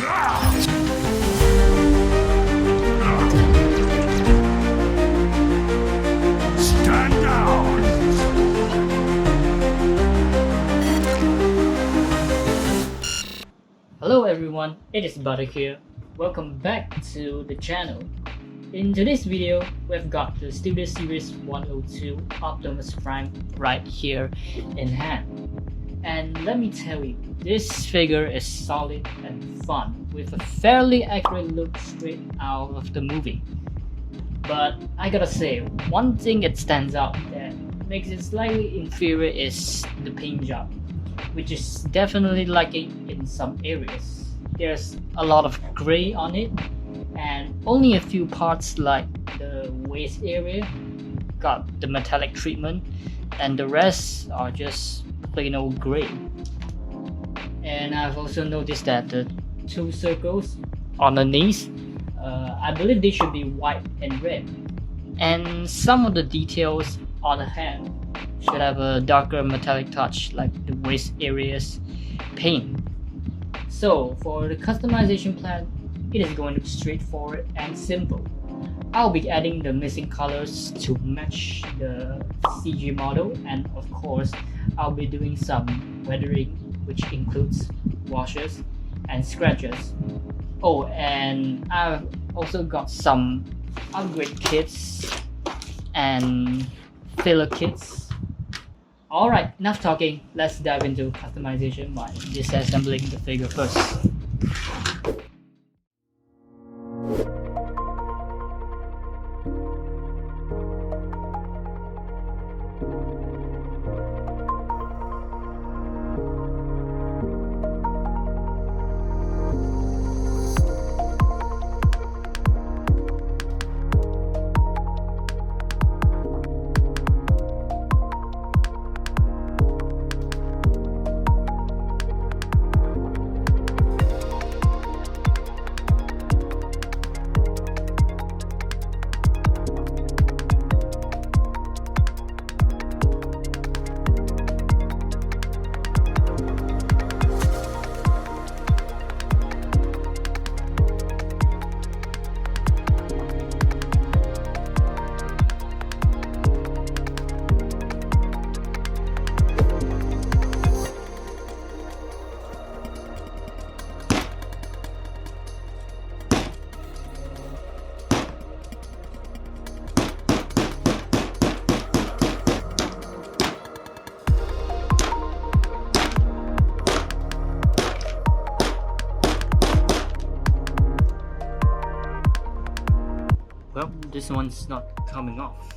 Stand down! Hello everyone, it is Butter here. Welcome back to the channel. In today's video, we've got the Studio Series 102 Optimus Prime right here in hand. And let me tell you, this figure is solid and fun with a fairly accurate look straight out of the movie. But I gotta say, one thing that stands out that makes it slightly inferior is the paint job, which is definitely lacking in some areas. There's a lot of gray on it, and only a few parts like the waist area got the metallic treatment, and the rest are just plain old gray. And I've also noticed that the two circles on the knees, I believe they should be white and red, and some of the details on the hand should have a darker metallic touch like the waist areas paint. So for the customization plan, it is going to be straightforward and simple. I'll be adding the missing colors to match the CG model, and of course I'll be doing some weathering, which includes washes and scratches. Oh, and I've also got some upgrade kits and filler kits. Alright, enough talking, let's dive into customization by disassembling the figure first. Well, this one's not coming off.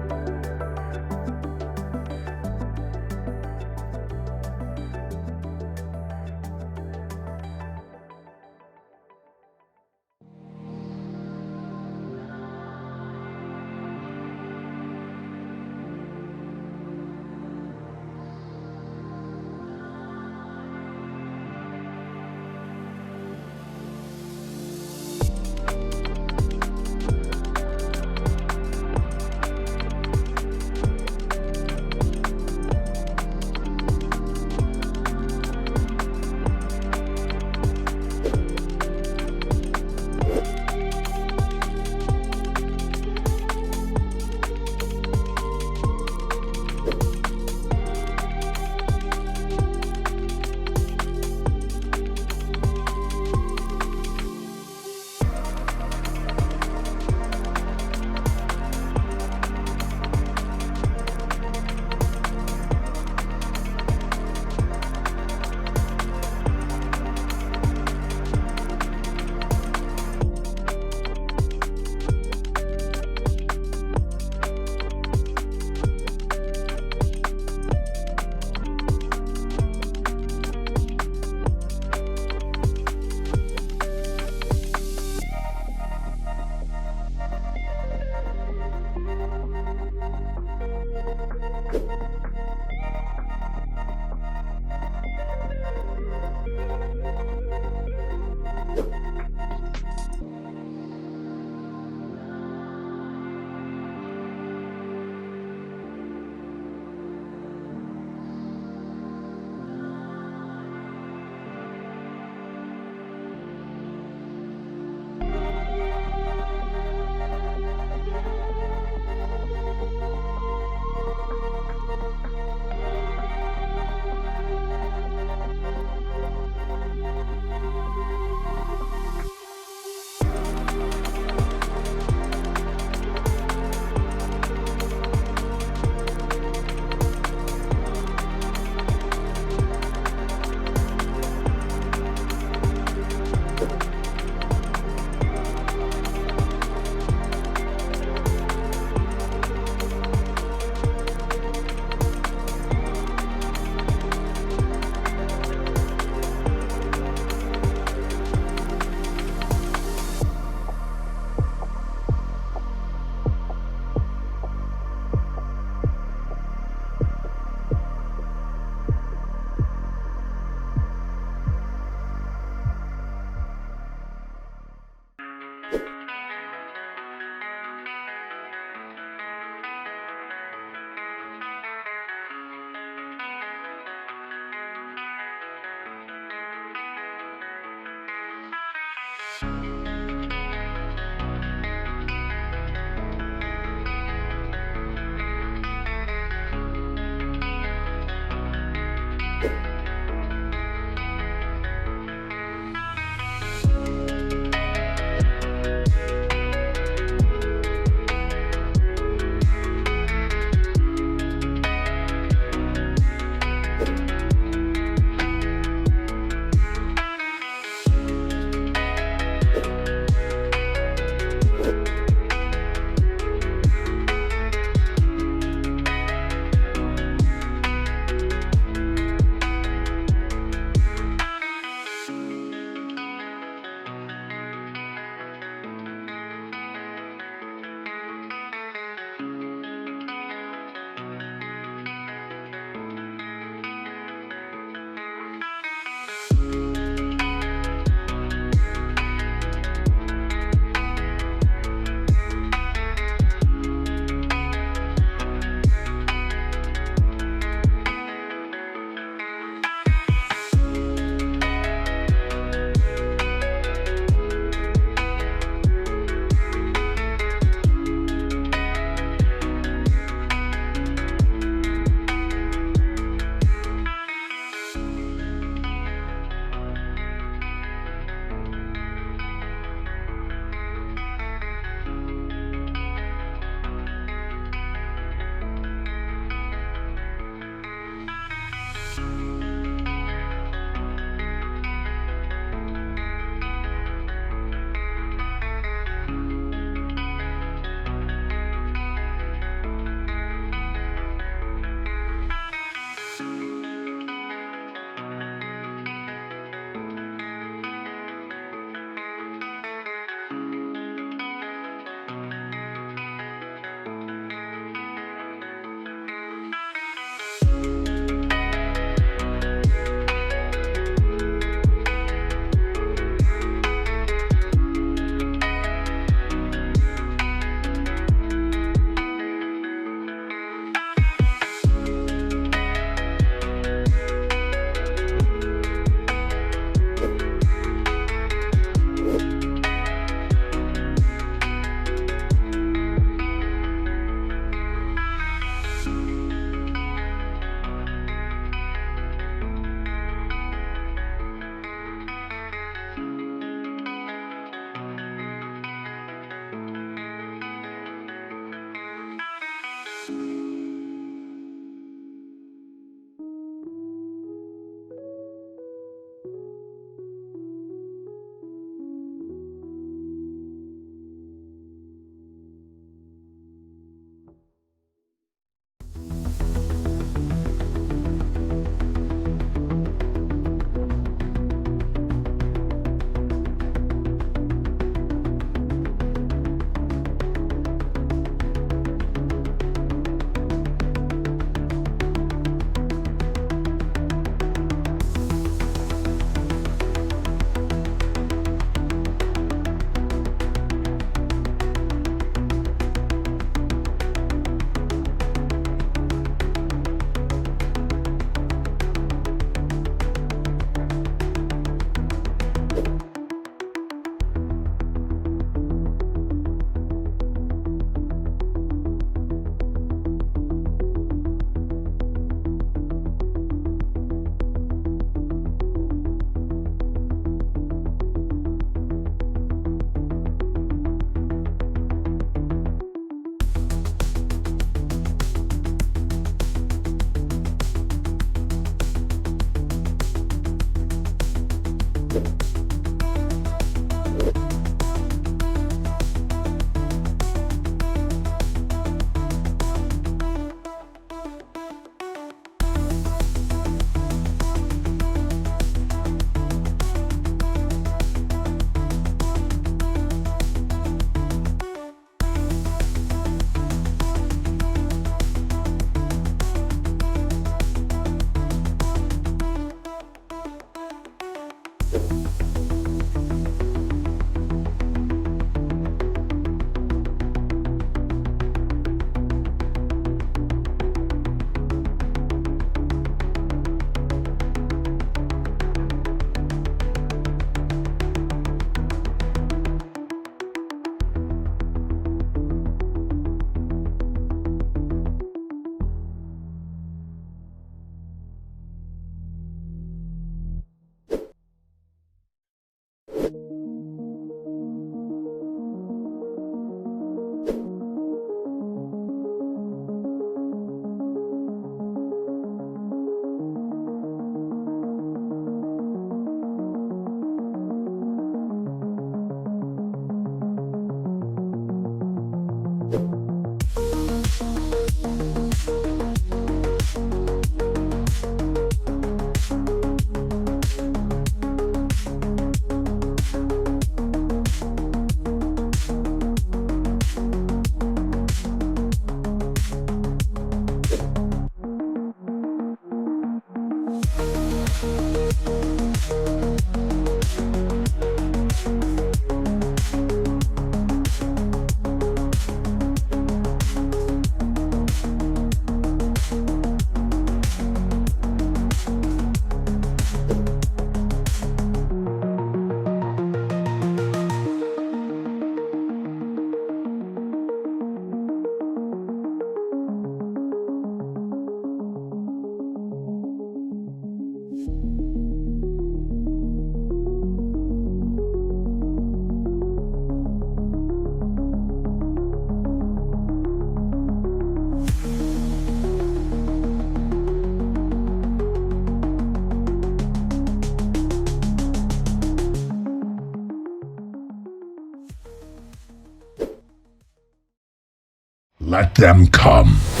Let them come.